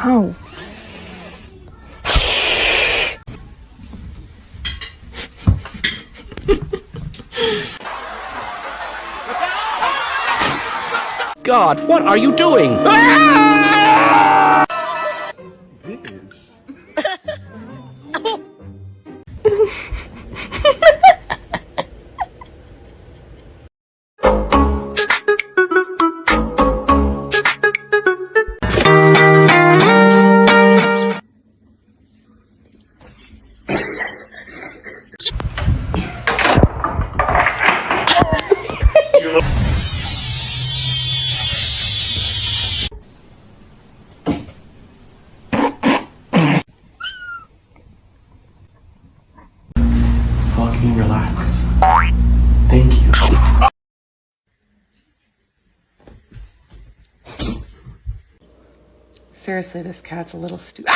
Ow. God, what are you doing? Fucking relax. Thank you. Seriously, this cat's a little stupid.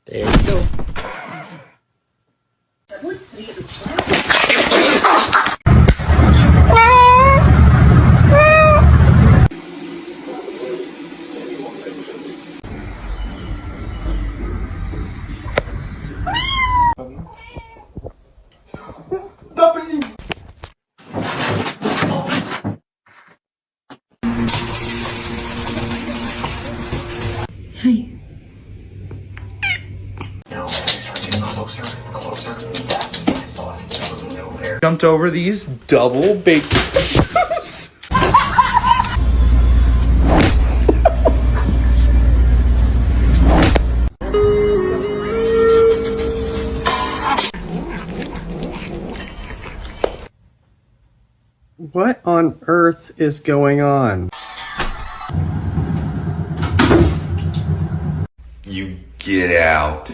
There you go. Hi. Jumped over these double baked potatoes. What on earth is going on? You get out.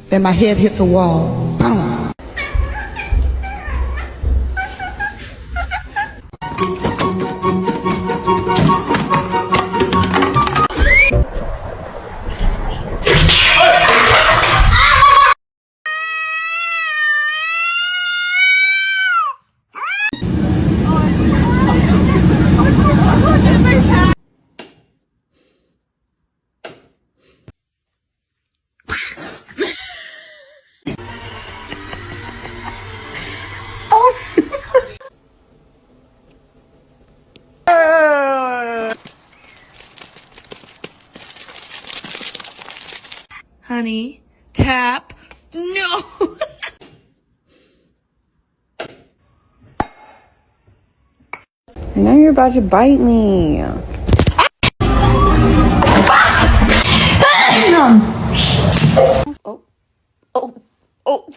Then my head hit the wall. Boom. Honey, tap. No. I know you're about to bite me. Oh. Oh. Oh.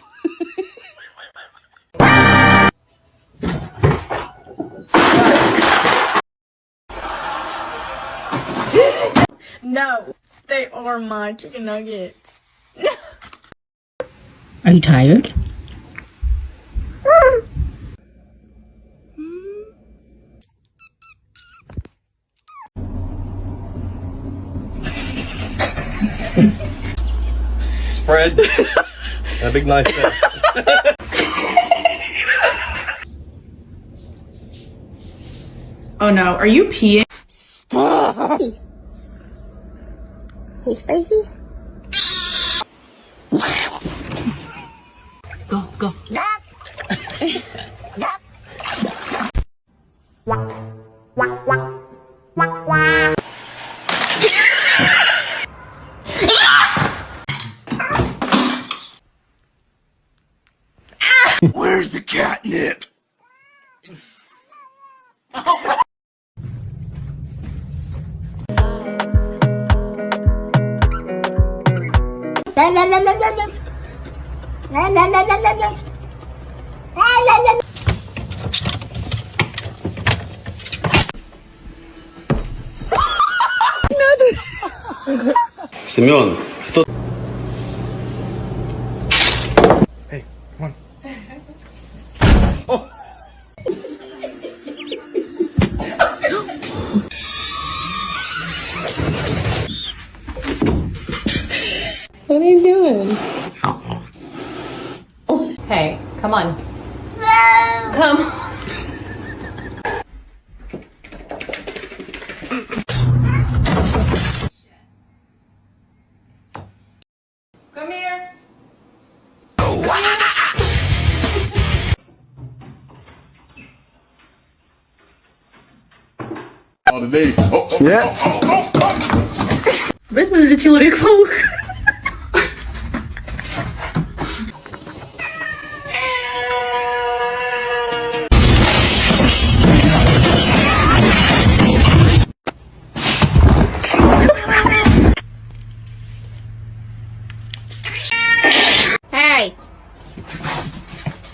No, they are my chicken nuggets. Are you tired? Spread. A big nice fish. Oh no, are you peeing? Hey, Spacey. Go. Where's the catnip? Семен, кто... Hey, come on. What are you doing? Hey, come on. Come. Come here. Бэтмен или Человек-паук? Hey.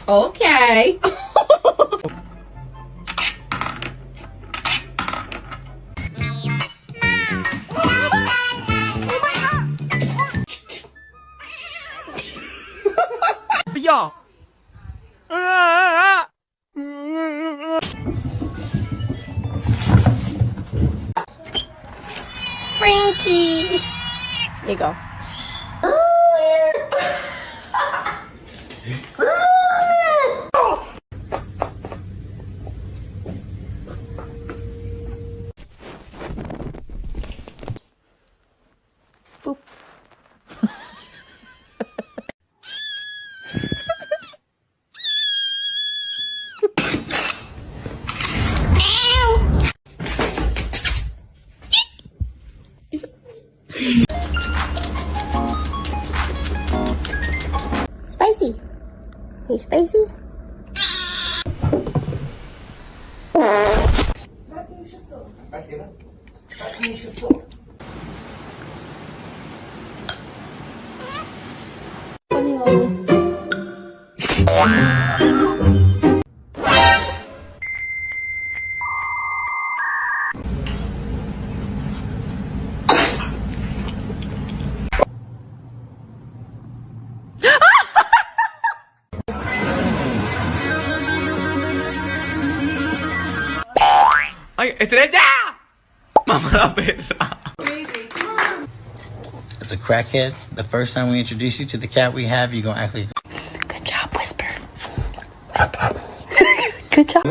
Okay. Yeah. Frankie. There you go. Spicy. Hey, Spicy. ¡Ay, estrella! ¡Mamá la perra! As a crackhead, the first time we introduce you to the cat we have, you're gonna actually... Good job, Whisper. Good job.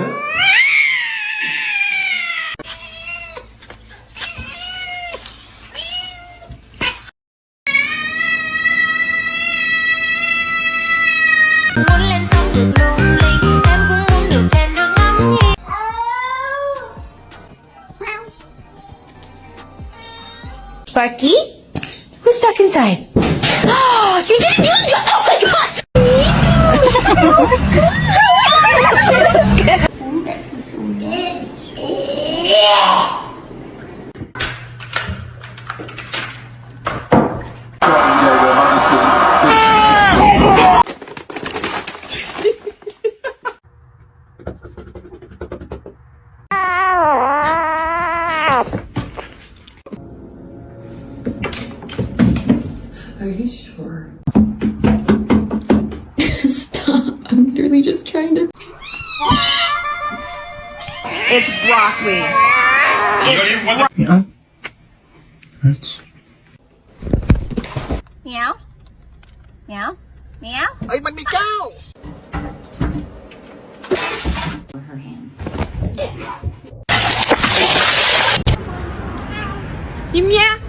Sparky? Who's stuck inside? Oh, you didn't use it! Oh my god! Are you sure? Stop. I'm literally just trying to. It's broccoli. Yeah. That's... Meow. Meow. Meow. Ay, magnigaw! Her hands. Yeah.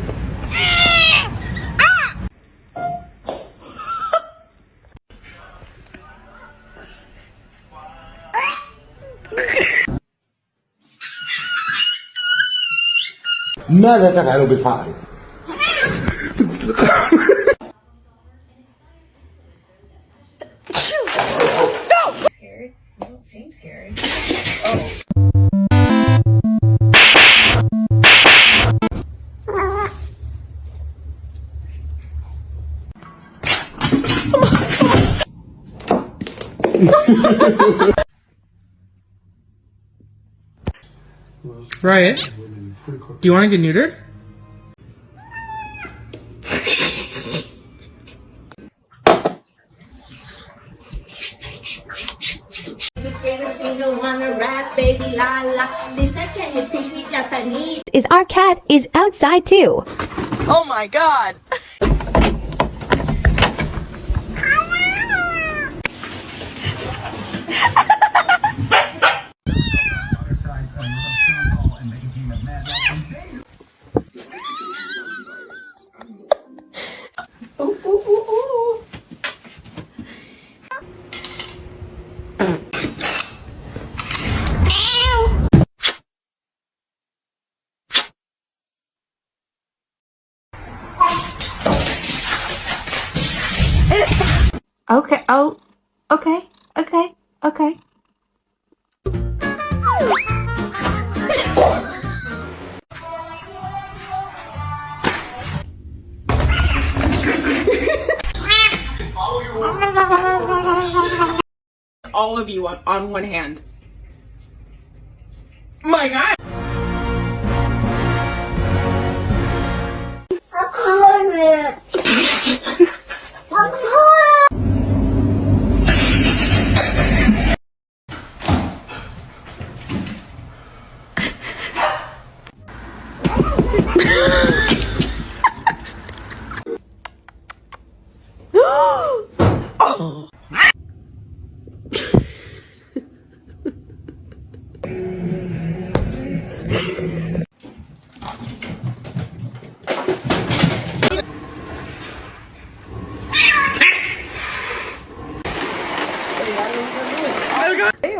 ماذا تفعل بالفعل؟ Scared? You don't seem scared. Riot, do you want to get neutered? Is our cat is outside too. Oh my god. Okay. Oh. Okay. Okay. Okay. All of you on one hand. My god.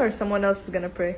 Or someone else is gonna pray.